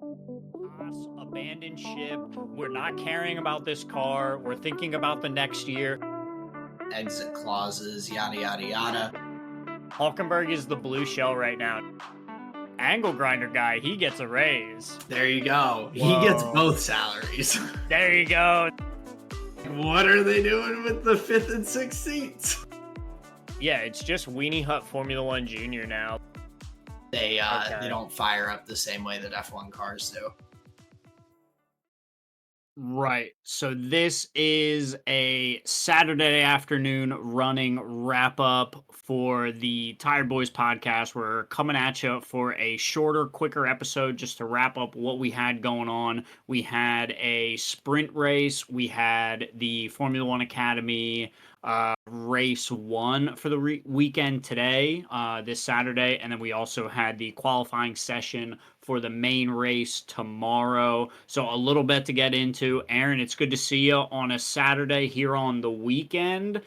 Us, abandoned ship. We're not caring about this car. We're thinking about the next year. Exit clauses, yada, yada, yada. Hulkenberg is the blue shell right now. Angle grinder guy, he gets a raise. There you go. Whoa. He gets both salaries. There you go. What are they doing with the 5th and 6th seats? Yeah, it's just Weenie Hut Formula One Junior now. They don't fire up the same way that F1 cars do. Right. So this is a Saturday afternoon running wrap up for the Tyred Boys podcast. We're coming at you for a shorter, quicker episode just to wrap up what we had going on. We had a sprint race. We had the Formula One Academy race 1 for the weekend today, this Saturday. And then we also had the qualifying session for the main race tomorrow. So a little bit to get into. Aaron, it's good to see you on a Saturday here on the weekend.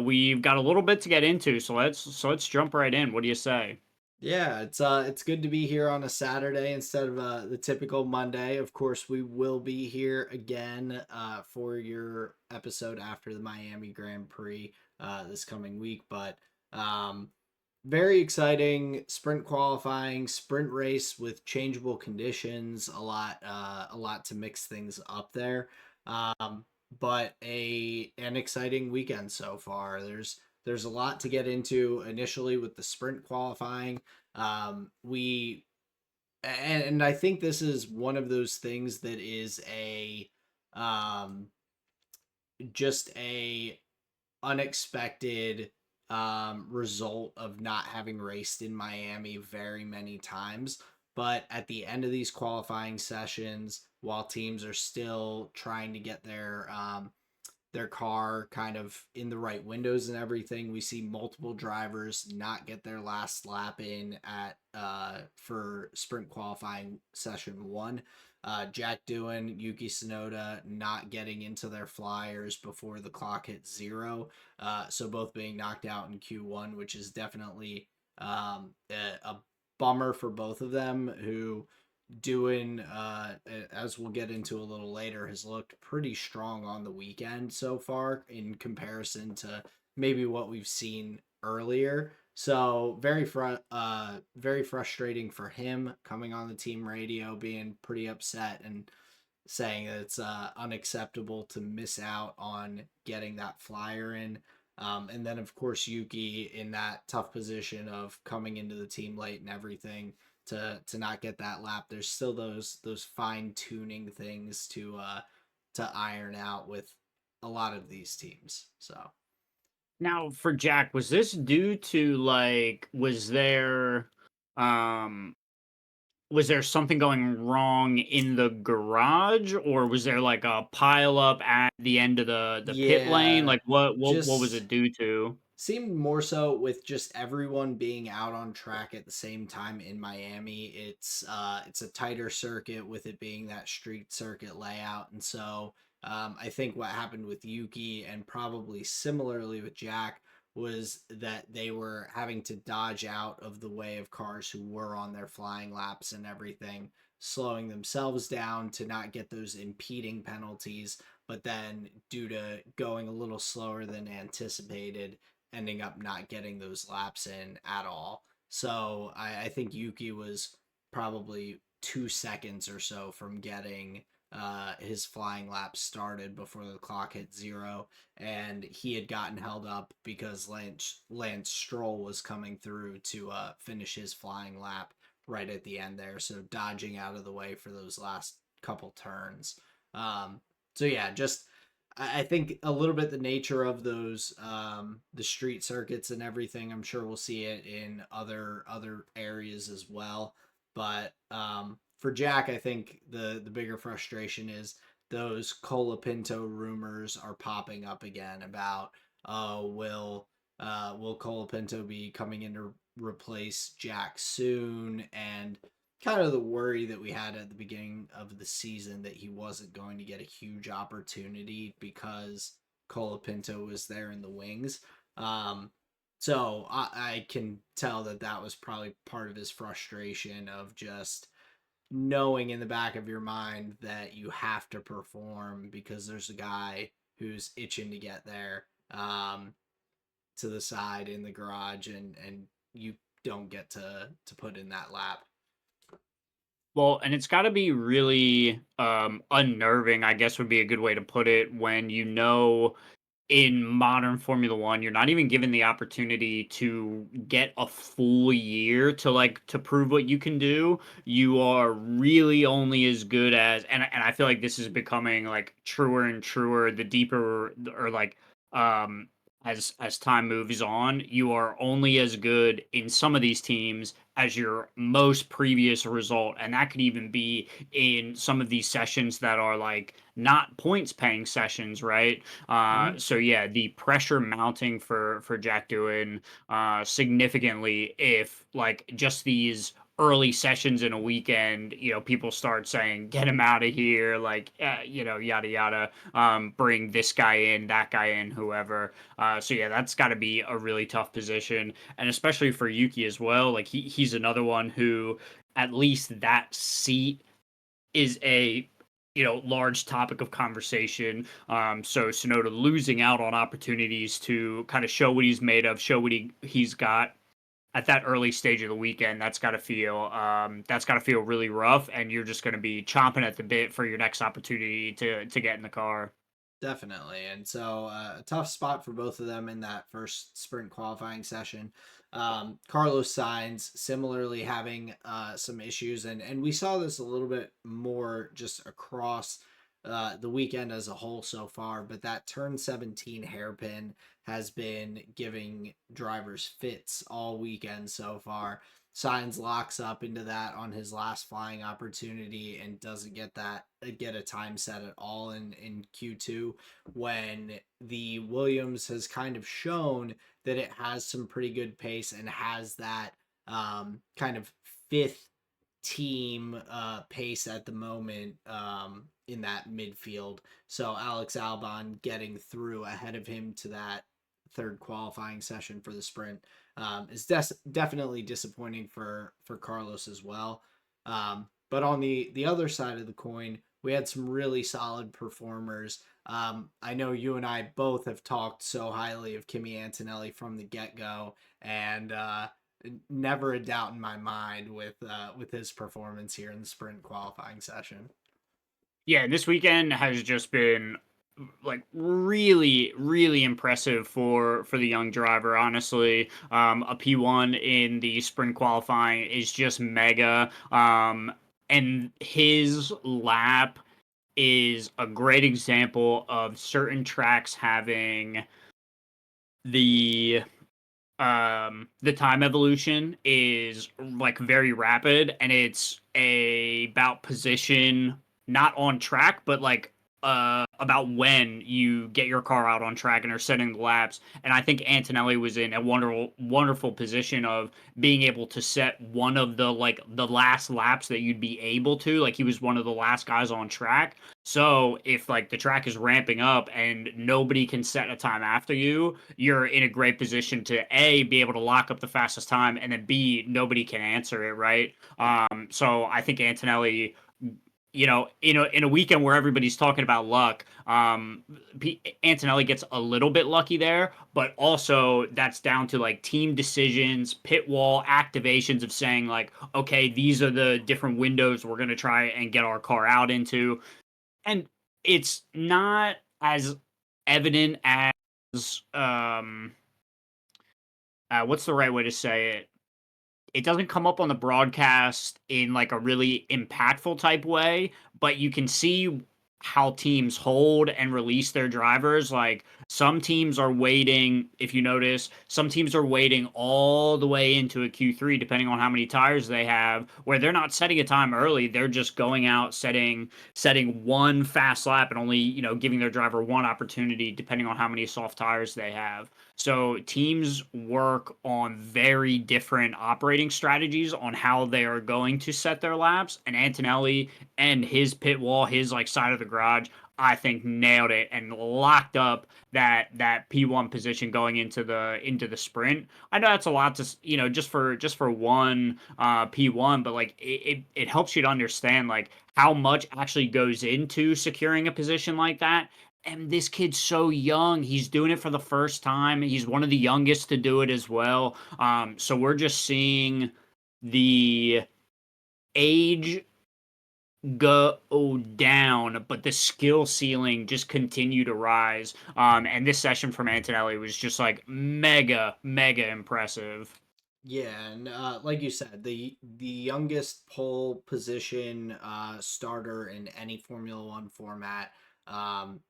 We've got a little bit to get into, so let's jump right in. What do you say? Yeah, it's good to be here on a Saturday instead of the typical Monday. Of course, we will be here again for your episode after the Miami Grand Prix this coming week. But very exciting sprint qualifying, sprint race with changeable conditions. A lot to mix things up there. But an exciting weekend so far. There's a lot to get into initially with the sprint qualifying. We and I think this is one of those things that is just a unexpected result of not having raced in Miami very many times. But at the end of these qualifying sessions, while teams are still trying to get their car kind of in the right windows and everything, we see multiple drivers not get their last lap in at for sprint qualifying session 1. Jack Doohan, Yuki Tsunoda not getting into their flyers before the clock hit 0. So both being knocked out in Q1, which is definitely a bummer for both of them, who Doohan, as we'll get into a little later, has looked pretty strong on the weekend so far in comparison to maybe what we've seen earlier. So very frustrating for him coming on the team radio, being pretty upset and saying that it's unacceptable to miss out on getting that flyer in. And then of course Yuki in that tough position of coming into the team late and everything to not get that lap. There's still those fine tuning things to iron out with a lot of these teams. So Now, for Jack, was this due to was there something going wrong in the garage, or was there like a pile up at the end of the pit lane? yeah, Like what was just it due to? seemed more so with just everyone being out on track at the same time in Miami. It's a tighter circuit with it being that street circuit layout, and so I think what happened with Yuki and probably similarly with Jack was that they were having to dodge out of the way of cars who were on their flying laps and everything, slowing themselves down to not get those impeding penalties, but then due to going a little slower than anticipated, ending up not getting those laps in at all. So I think Yuki was probably 2 seconds or so from getting his flying lap started before the clock hit 0, and he had gotten held up because Lance Stroll was coming through to finish his flying lap right at the end there, so dodging out of the way for those last couple turns. So yeah, just I think a little bit the nature of those the street circuits and everything. I'm sure we'll see it in other areas as well. But for Jack, I think the bigger frustration is those Colapinto rumors are popping up again about will Colapinto be coming in to replace Jack soon, and kind of the worry that we had at the beginning of the season that he wasn't going to get a huge opportunity because Colapinto was there in the wings. So I can tell that was probably part of his frustration of just knowing in the back of your mind that you have to perform because there's a guy who's itching to get there, to the side in the garage, and you don't get to put in that lap. Well, and it's gotta be really, unnerving, I guess would be a good way to put it, when in modern Formula One, you're not even given the opportunity to get a full year to to prove what you can do. You are really only as good as, and I feel like this is becoming like truer and truer the deeper or um as time moves on. You are only as good in some of these teams as your most previous result, and that could even be in some of these sessions that are like not points paying sessions, right? Mm-hmm. So yeah, the pressure mounting for Jack Doohan significantly if like just these early sessions in a weekend, people start saying get him out of here, like yada yada, bring this guy in, that guy in, whoever. So yeah, that's got to be a really tough position, and especially for Yuki as well. Like he's another one who at least that seat is a large topic of conversation. So Sonoda losing out on opportunities to kind of show what he's made of, show what he's got at that early stage of the weekend. That's got to feel really rough, and you're just going to be chomping at the bit for your next opportunity to get in the car. Definitely. And so a tough spot for both of them in that first sprint qualifying session. Carlos Sainz similarly having some issues, and we saw this a little bit more just across the weekend as a whole so far, but that turn 17 hairpin has been giving drivers fits all weekend so far. Signs locks up into that on his last flying opportunity and doesn't get a time set at all in Q2, when the Williams has kind of shown that it has some pretty good pace and has that kind of fifth team pace at the moment, in that midfield. So Alex Albon getting through ahead of him to that third qualifying session for the sprint, is definitely disappointing for Carlos as well. But on the other side of the coin, we had some really solid performers. I know you and I both have talked so highly of Kimi Antonelli from the get go, and never a doubt in my mind with his performance here in the sprint qualifying session. Yeah, this weekend has just been like really really impressive for the young driver, honestly. A P1 in the sprint qualifying is just mega, and his lap is a great example of certain tracks having the the time evolution is like very rapid, and it's about position, not on track, but like about when you get your car out on track and are setting the laps. And I think Antonelli was in a wonderful position of being able to set one of the last laps that you'd be able to, like he was one of the last guys on track. So if like the track is ramping up and nobody can set a time after you, you're in a great position to A, be able to lock up the fastest time, and then B, nobody can answer it, right? So I think Antonelli, in a weekend where everybody's talking about luck, Antonelli gets a little bit lucky there, but also that's down to like team decisions, pit wall activations of saying like, okay, these are the different windows we're gonna try and get our car out into, and it's not as evident as what's the right way to say it? It doesn't come up on the broadcast in like a really impactful type way, but you can see how teams hold and release their drivers. Like some teams are waiting, if you notice, some teams are waiting all the way into a Q3, depending on how many tires they have, where they're not setting a time early. They're just going out setting one fast lap and only, giving their driver one opportunity depending on how many soft tires they have. So teams work on very different operating strategies on how they are going to set their laps. And Antonelli and his pit wall, his like side of the garage, I think nailed it and locked up that P1 position going into the sprint. I know that's a lot to just for one P1, but like it helps you to understand like how much actually goes into securing a position like that. And this kid's so young. He's doing it for the first time. He's one of the youngest to do it as well. So we're just seeing the age go down, but the skill ceiling just continue to rise. And this session from Antonelli was just like mega impressive. Yeah, and like you said, the youngest pole position starter in any Formula One format.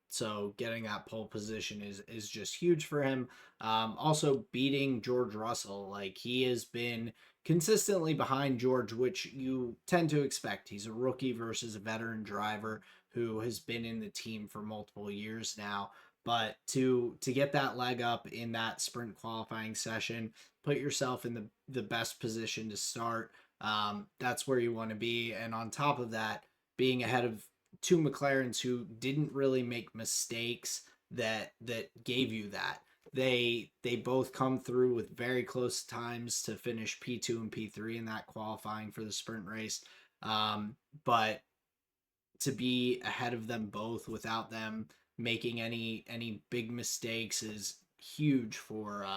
So getting that pole position is just huge for him. Also beating George Russell, like he has been consistently behind George, which you tend to expect. He's a rookie versus a veteran driver who has been in the team for multiple years now. But to get that leg up in that sprint qualifying session, put yourself in the best position to start. That's where you want to be. And on top of that, being ahead of two McLarens who didn't really make mistakes that gave you that. They both come through with very close times to finish P2 and P3 in that qualifying for the sprint race. But to be ahead of them both without them making any big mistakes is huge for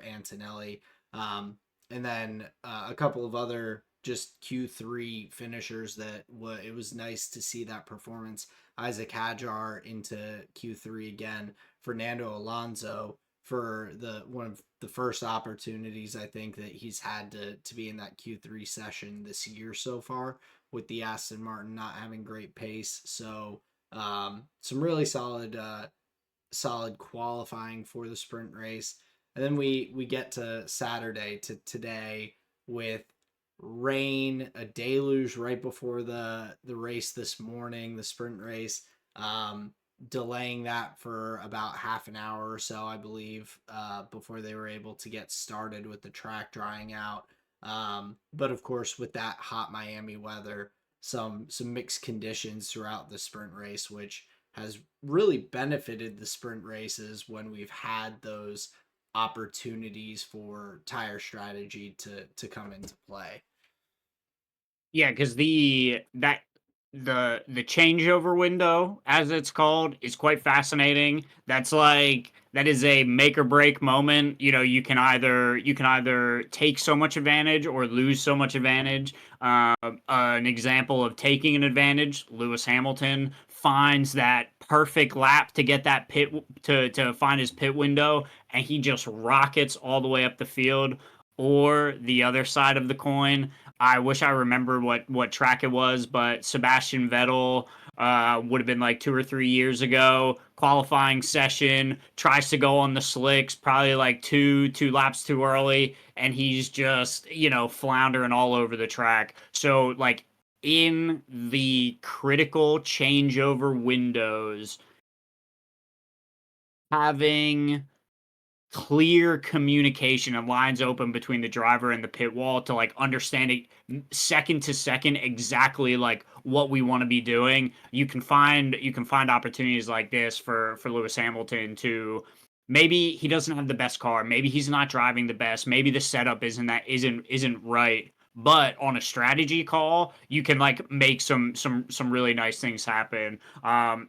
Antonelli. Um, and then a couple of other just Q3 finishers that it was nice to see that performance. Isaac Hadjar into Q3 again. Fernando Alonso for the one of the first opportunities I think that he's had to be in that Q3 session this year so far, with the Aston Martin not having great pace. So some really solid qualifying for the sprint race. And then we get to Saturday, to today, with rain, a deluge right before the race this morning, the sprint race, delaying that for about half an hour or so, I believe, before they were able to get started with the track drying out. But of course, with that hot Miami weather, some mixed conditions throughout the sprint race, which has really benefited the sprint races when we've had those opportunities for tire strategy to come into play. Yeah, because the changeover window, as it's called, is quite fascinating. That is a make or break moment. You know, you can either take so much advantage or lose so much advantage. An example of taking an advantage: Lewis Hamilton finds that perfect lap to get that to find his pit window, and he just rockets all the way up the field. Or the other side of the coin, I wish I remembered what track it was, but Sebastian Vettel would have been like 2 or 3 years ago. Qualifying session, tries to go on the slicks, probably like two laps too early, and he's just floundering all over the track. So like in the critical changeover windows, having clear communication and lines open between the driver and the pit wall to like understanding second to second exactly like what we want to be doing. You can find opportunities like this for Lewis Hamilton to, maybe he doesn't have the best car, maybe he's not driving the best, maybe the setup isn't right, but on a strategy call you can like make some really nice things happen.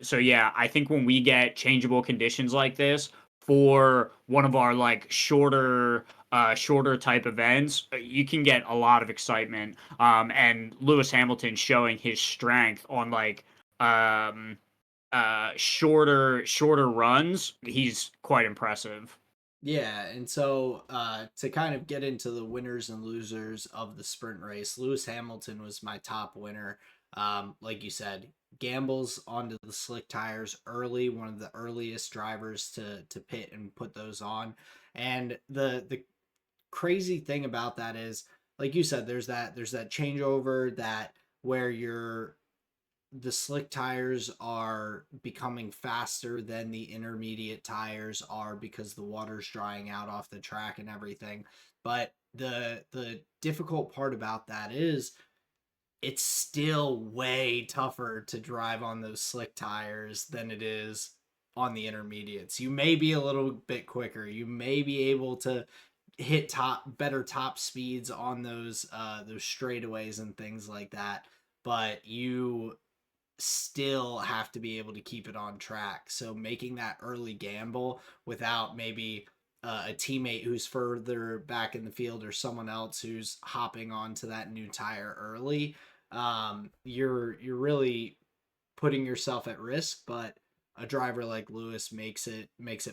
So yeah, I think when we get changeable conditions like this for one of our like shorter type events, you can get a lot of excitement. And Lewis Hamilton showing his strength on like um shorter runs, he's quite impressive. Yeah, and so to kind of get into the winners and losers of the sprint race, Lewis Hamilton was my top winner. Like you said, gambles onto the slick tires early, one of the earliest drivers to pit and put those on. And the crazy thing about that is, like you said, there's that changeover, that where the slick tires are becoming faster than the intermediate tires are because the water's drying out off the track and everything. But the difficult part about that is it's still way tougher to drive on those slick tires than it is on the intermediates. You may be a little bit quicker. You may be able to hit better top speeds on those straightaways and things like that, but you still have to be able to keep it on track. So making that early gamble without maybe a teammate who's further back in the field or someone else who's hopping onto that new tire early, you're really putting yourself at risk. But a driver like Lewis makes it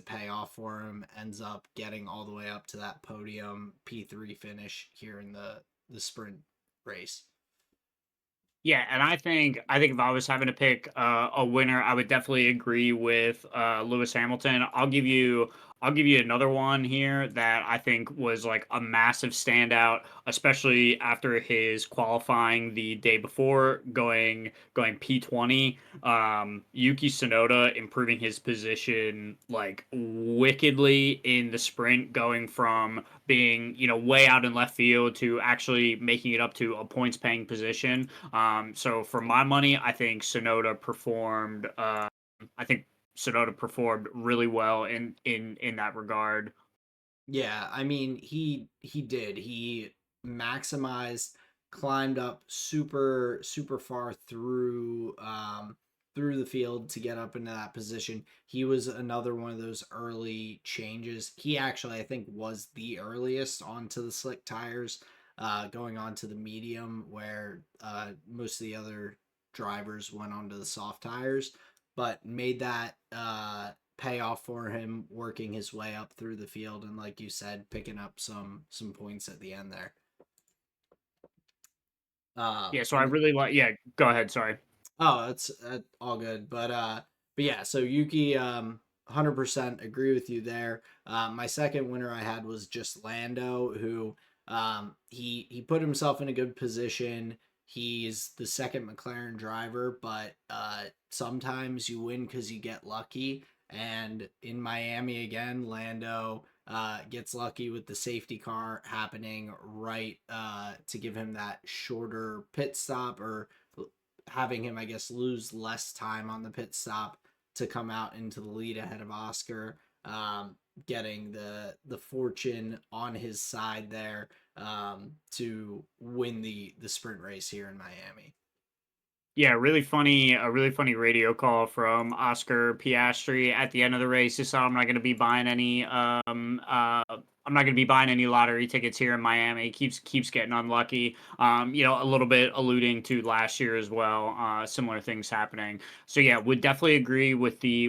pay off for him. Ends up getting all the way up to that podium P3 finish here in the sprint race. Yeah, and I think if I was having to pick a winner, I would definitely agree with Lewis Hamilton. I'll give you another one here that I think was like a massive standout, especially after his qualifying the day before, going P20. Yuki Tsunoda improving his position like wickedly in the sprint, going from being way out in left field to actually making it up to a points paying position. So for my money, I think Sonoda performed. I think Sonoda performed really well in that regard. Yeah, I mean he did. He maximized, climbed up super far through the field to get up into that position. He was another one of those early changes. He actually I think was the earliest onto the slick tires, going on to the medium where most of the other drivers went onto the soft tires, but made that payoff for him working his way up through the field and like you said picking up some points at the end there. Yeah, so I And really like. Yeah, go ahead. Sorry. Oh, that's all good. But yeah, so Yuki 100% agree with you there. My second winner I had was just Lando, who he put himself in a good position. He's the second McLaren driver, but sometimes you win because you get lucky. And in Miami again, Lando gets lucky with the safety car happening right to give him that shorter pit stop, or having him, I guess, lose less time on the pit stop to come out into the lead ahead of Oscar, getting the fortune on his side there, to win the sprint race here in Miami. Yeah, a really funny radio call from Oscar Piastri at the end of the race. He said, I'm not gonna be buying any lottery tickets here in Miami." He keeps getting unlucky. A little bit alluding to last year as well. Similar things happening. So yeah, would definitely agree with the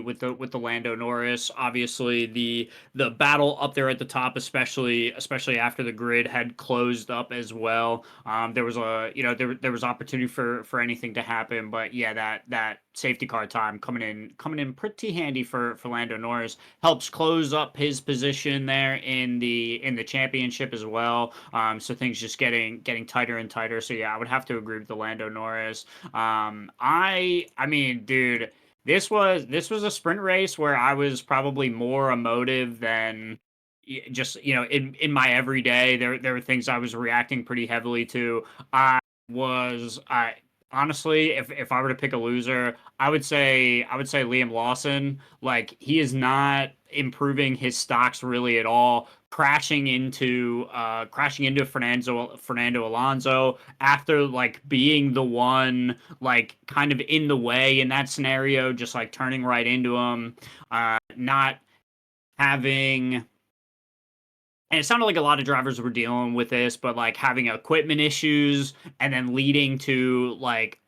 Lando Norris. Obviously, the battle up there at the top, especially after the grid had closed up as well. There was there was opportunity for anything to happen, but yeah, that safety car time coming in pretty handy for Lando Norris, helps close up his position there in the championship as well. So things just getting tighter and tighter. So yeah, I would have to agree with the Lando Norris. I mean, dude, this was a sprint race where I was probably more emotive than just in my everyday. There were things I was reacting pretty heavily to. I honestly, if I were to pick a loser, I would say Liam Lawson. Like, he is not improving his stocks really at all. Crashing into Fernando Alonso after like being the one like kind of in the way in that scenario, just like turning right into him, not having, and it sounded like a lot of drivers were dealing with this, but like having equipment issues and then leading to like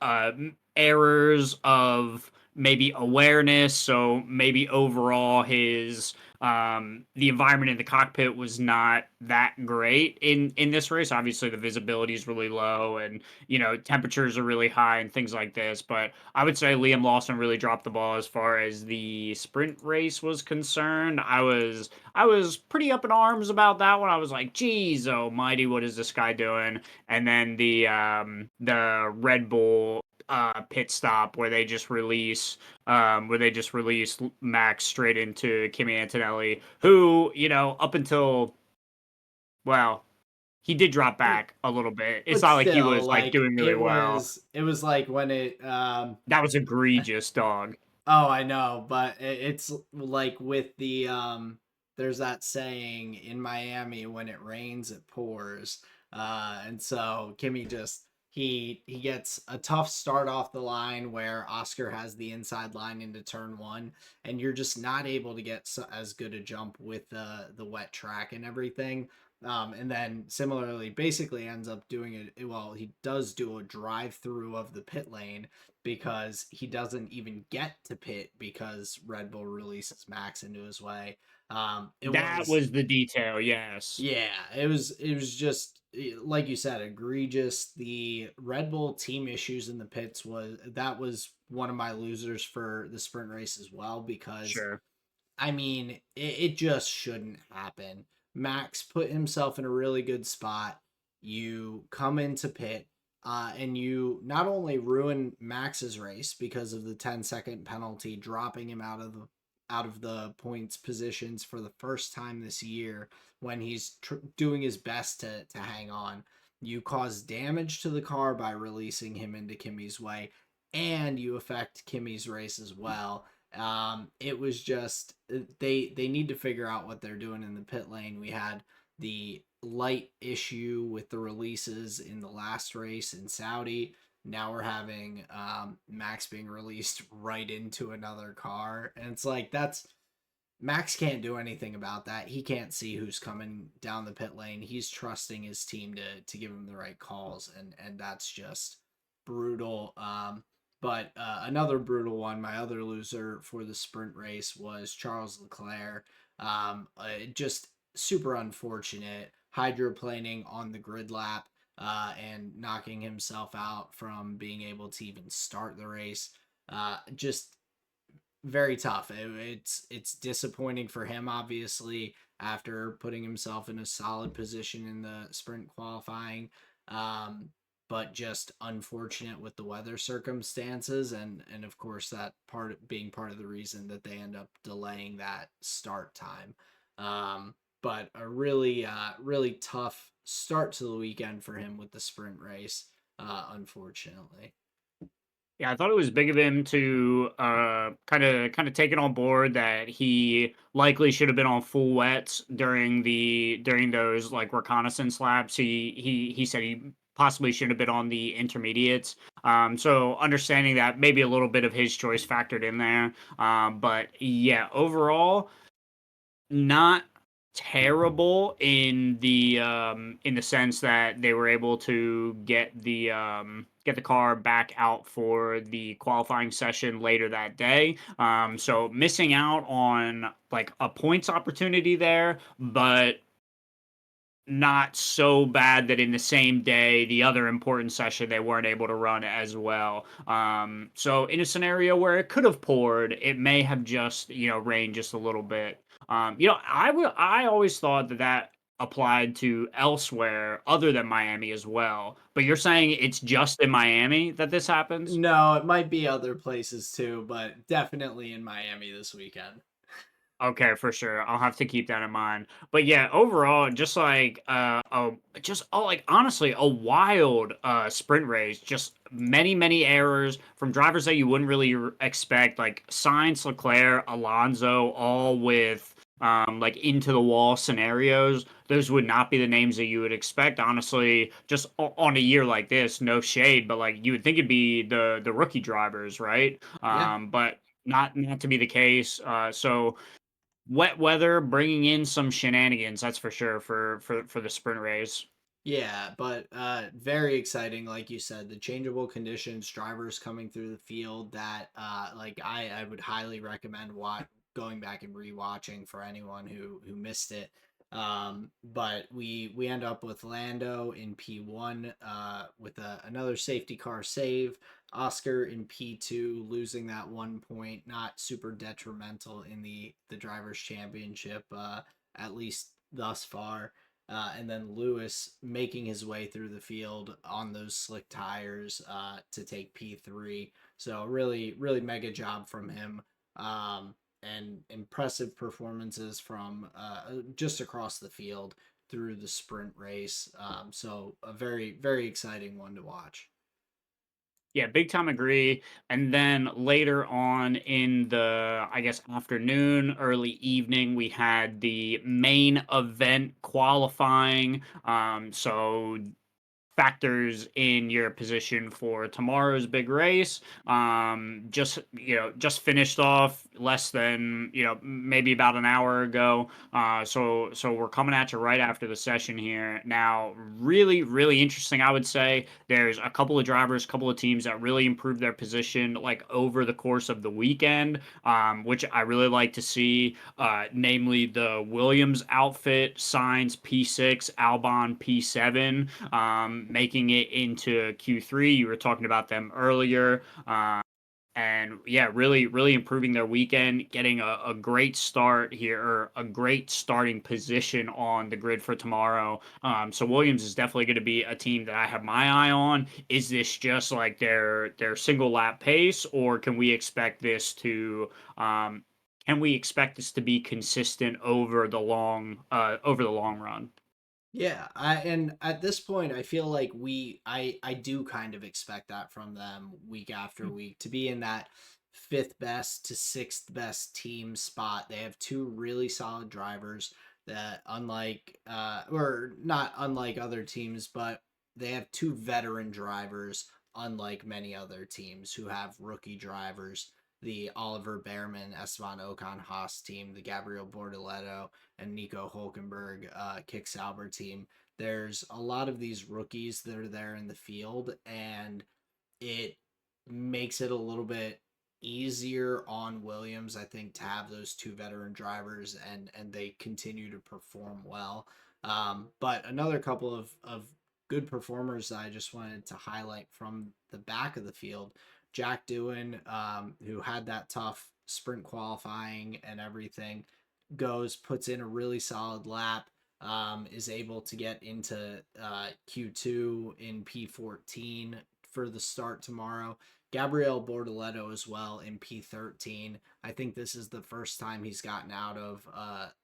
errors of maybe awareness. So maybe overall his the environment in the cockpit was not that great in this race. Obviously the visibility is really low, and temperatures are really high and things like this. But I would say Liam Lawson really dropped the ball as far as the sprint race was concerned. I was pretty up in arms about that one. I was like, "Geez, almighty, what is this guy doing?" And then the Red Bull pit stop where they just release Max straight into Kimi Antonelli, who up until, well, He did drop But back a little bit. It's but not like he still, was, like, like doing really well. it was like when That was egregious, dog. oh, I know, but it's like with the there's that saying in Miami, when it rains it pours. And so Kimmy just he gets a tough start off the line where Oscar has the inside line into turn 1, and you're just not able to get as good a jump with the wet track and everything. And then similarly basically ends up doing it, well, he does do a drive through of the pit lane because he doesn't even get to pit because Red Bull releases Max into his way. It That was, was the detail, yes. yeah, it was just like you said, egregious. The Red Bull team issues in the pits was one of my losers for the sprint race as well, because Sure. I mean, it just shouldn't happen. Max put himself in a really good spot. You come into pit, and you not only ruin Max's race because of the 10-second penalty, dropping him out of the points positions for the first time this year when he's doing his best to hang on. You cause damage to the car by releasing him into Kimmy's way, and you affect Kimmy's race as well. It was just they need to figure out what they're doing in the pit lane. We had the light issue with the releases in the last race in Saudi. Now we're having Max being released right into another car, and it's like that's Max can't do anything about that. He can't see who's coming down the pit lane. He's trusting his team to give him the right calls, and that's just brutal. But another brutal one, my other loser for the sprint race was Charles Leclerc. Just super unfortunate hydroplaning on the grid lap, and knocking himself out from being able to even start the race. Just very tough. It's disappointing for him, obviously, after putting himself in a solid position in the sprint qualifying. Um, but just unfortunate with the weather circumstances, and of course that being part of the reason that they end up delaying that start time. But a really tough start to the weekend for him with the sprint race, unfortunately. Yeah, I thought it was big of him to kind of take it on board that he likely should have been on full wets during those like reconnaissance laps. He said he possibly should have been on the intermediates. So understanding that maybe a little bit of his choice factored in there. But yeah, overall, not terrible in the sense that they were able to get the car back out for the qualifying session later that day. So missing out on like a points opportunity there, but not so bad that in the same day, the other important session they weren't able to run as well. So in a scenario where it could have poured, it may have just rained just a little bit. I always thought that applied to elsewhere other than Miami as well. But you're saying it's just in Miami that this happens? No, it might be other places too, but definitely in Miami this weekend. Okay, for sure. I'll have to keep that in mind. But yeah, overall, just like like honestly, a wild sprint race. Just many errors from drivers that you wouldn't really expect, like Sainz, Leclerc, Alonso, all with like into the wall scenarios. Those would not be the names that you would expect, honestly, just on a year like this. No shade, but like you would think it'd be the rookie drivers, right? Yeah. But not to be the case. So wet weather bringing in some shenanigans, that's for sure for the sprint race. Yeah, but very exciting, like you said, the changeable conditions, drivers coming through the field that like I would highly recommend going back and rewatching for anyone who missed it. But we end up with Lando in P1 with another safety car save. Oscar in P2 losing that 1 point, not super detrimental in the drivers championship, at least thus far. And then Lewis making his way through the field on those slick tires to take P3. So really mega job from him, and impressive performances from just across the field through the sprint race. So a very, very exciting one to watch. Yeah, big time agree. And then later on in the, I guess, afternoon, early evening, we had the main event qualifying. So factors in your position for tomorrow's big race. Just just finished off less than maybe about an hour ago. So we're coming at you right after the session here. Now, really, really interesting. I would say there's a couple of drivers, a couple of teams that really improved their position like over the course of the weekend, which I really like to see. Namely the Williams outfit, Signs P6, Albon P7, making it into Q3. You were talking about them earlier. And yeah, really, really improving their weekend, getting a great start here, or a great starting position on the grid for tomorrow. So Williams is definitely going to be a team that I have my eye on. Is this just like their single lap pace, or um, can we expect this to be consistent over the long run? Yeah, and at this point I feel like I do kind of expect that from them week after week to be in that fifth best to sixth best team spot. They have two really solid drivers that unlike or not unlike other teams, but they have two veteran drivers unlike many other teams who have rookie drivers. The Oliver Behrman, Esteban Ocon Haas team, the Gabriel Bortoleto and Nico Hulkenberg Kick Sauber team. There's a lot of these rookies that are there in the field, and it makes it a little bit easier on Williams, I think, to have those two veteran drivers and they continue to perform well. But another couple of good performers that I just wanted to highlight from the back of the field. Jack Doohan, who had that tough sprint qualifying and everything, puts in a really solid lap, is able to get into Q2 in P14 for the start tomorrow. Gabriel Bortoleto as well in P13. I think this is the first time he's gotten out of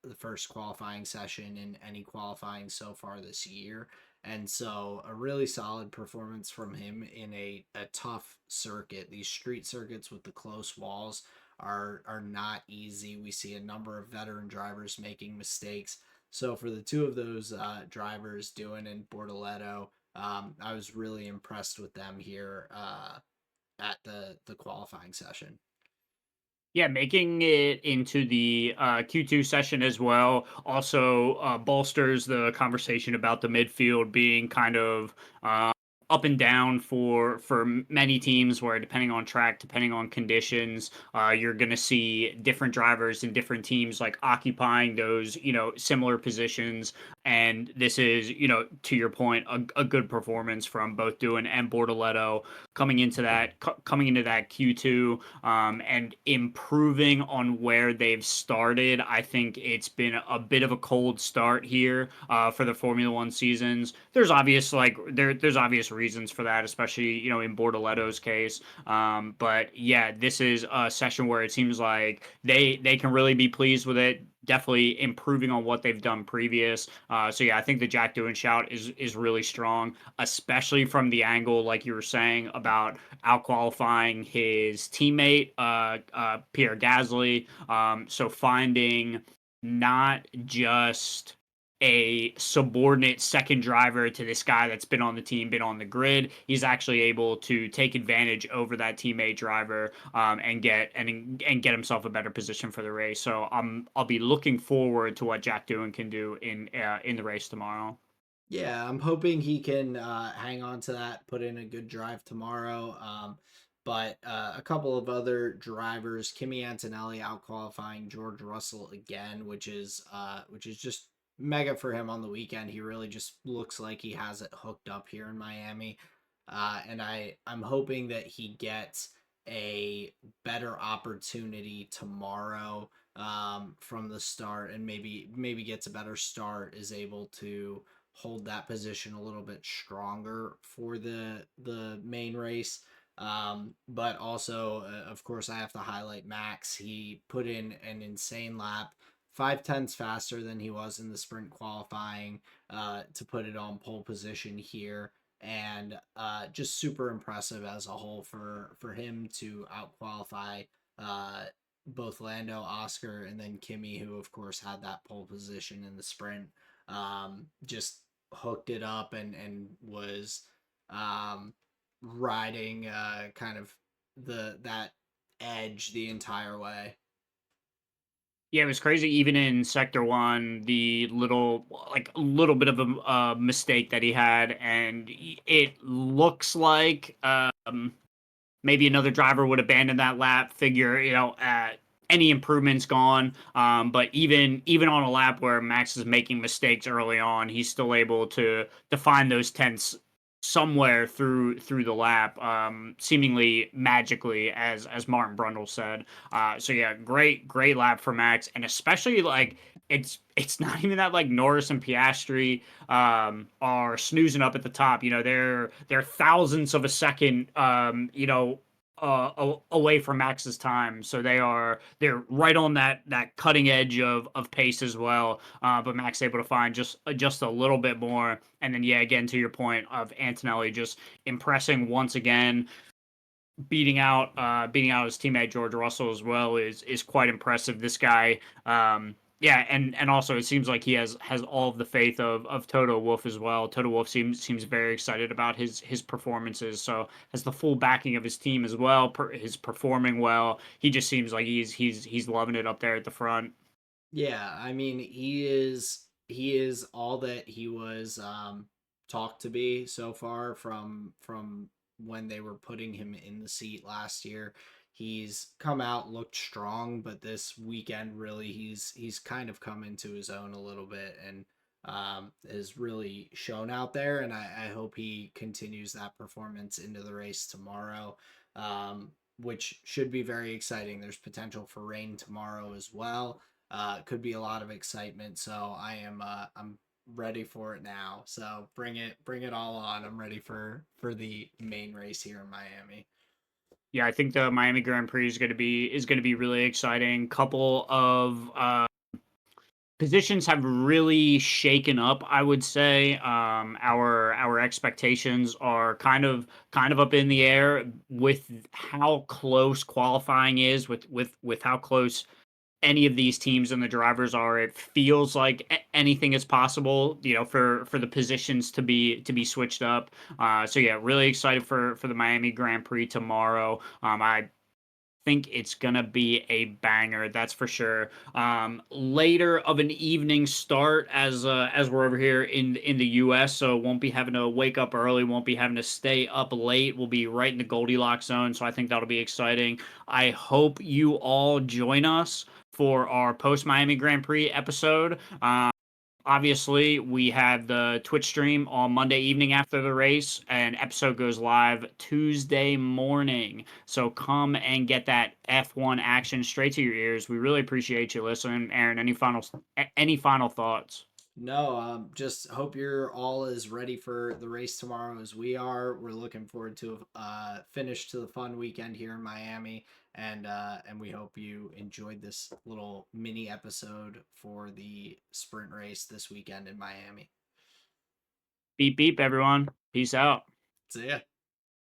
the first qualifying session in any qualifying so far this year. And so a really solid performance from him in a tough circuit. These street circuits with the close walls are not easy. We see a number of veteran drivers making mistakes. So for the two of those drivers, Doohan and Bortoleto, I was really impressed with them here at the qualifying session. Yeah, making it into the Q2 session as well also bolsters the conversation about the midfield being kind of up and down for many teams, where depending on track, depending on conditions, you're going to see different drivers and different teams like occupying those similar positions. And this is, to your point, a good performance from both Doohan and Bortoleto coming into that Q2, and improving on where they've started. I think it's been a bit of a cold start here for the Formula One seasons. There's obvious reasons for that, especially in Bortoleto's case. But yeah, this is a session where it seems like they can really be pleased with it. Definitely improving on what they've done previous. So yeah, I think the Jack Doohan shout is really strong, especially from the angle like you were saying about out qualifying his teammate Pierre Gasly. So finding not just a subordinate second driver to this guy that's been on the team, been on the grid. He's actually able to take advantage over that teammate driver, and get himself a better position for the race. So I'll be looking forward to what Jack Doohan can do in the race tomorrow. Yeah, I'm hoping he can hang on to that, put in a good drive tomorrow. But a couple of other drivers, Kimi Antonelli out qualifying George Russell again, which is just mega for him on the weekend. He really just looks like he has it hooked up here in Miami, and I'm hoping that he gets a better opportunity tomorrow from the start, and maybe gets a better start, is able to hold that position a little bit stronger for the main race. But also, of course, I have to highlight Max. He put in an insane lap 5 tenths faster than he was in the sprint qualifying to put it on pole position here. And just super impressive as a whole for him to out qualify uh, both Lando, Oscar, and then Kimmy, who of course had that pole position in the sprint. Just hooked it up and was um, riding kind of that edge the entire way. Yeah, it was crazy. Even in Sector One, the like a little bit of a mistake that he had, and it looks like maybe another driver would abandon that lap. Figure, any improvements gone. But even on a lap where Max is making mistakes early on, he's still able to find those tenths somewhere through the lap, seemingly magically, as Martin Brundle said. So yeah, great lap for Max, and especially like it's not even that like Norris and Piastri are snoozing up at the top. They're thousandths of a second. Away from Max's time, so they're right on that cutting edge of pace as well. But Max able to find just a little bit more, and then yeah, again to your point of Antonelli just impressing once again, beating out his teammate George Russell as well is quite impressive. This guy, yeah, and also it seems like he has all of the faith of Toto Wolff as well. Toto Wolff seems very excited about his performances, so has the full backing of his team as well. He's performing well. He just seems like he's loving it up there at the front. Yeah, I mean he is all that he was talked to be so far from when they were putting him in the seat last year. He's come out looked strong, but this weekend really he's kind of come into his own a little bit and has really shown out there, and I hope he continues that performance into the race tomorrow. Which should be very exciting. There's potential for rain tomorrow as well. Could be a lot of excitement. So I'm ready for it now. So bring it all on. I'm ready for the main race here in Miami. Yeah, I think the Miami Grand Prix is gonna be really exciting. Couple of positions have really shaken up, I would say. Our expectations are kind of up in the air with how close qualifying is, with how close any of these teams and the drivers are. It feels like anything is possible, for the positions to be switched up. So yeah, really excited for the Miami Grand Prix tomorrow. I think it's gonna be a banger, that's for sure. Later of an evening start, as we're over here in the US, so won't be having to wake up early, won't be having to stay up late. We'll be right in the Goldilocks zone, so I think that'll be exciting. I hope you all join us for our post Miami Grand Prix episode. Obviously, we have the Twitch stream on Monday evening after the race, and episode goes live Tuesday morning. So come and get that F1 action straight to your ears. We really appreciate you listening. Aaron, any final thoughts? No, just hope you're all as ready for the race tomorrow as we are. We're looking forward to finish to the fun weekend here in Miami, and we hope you enjoyed this little mini episode for the sprint race this weekend in Miami. Beep beep, everyone. Peace out. See ya.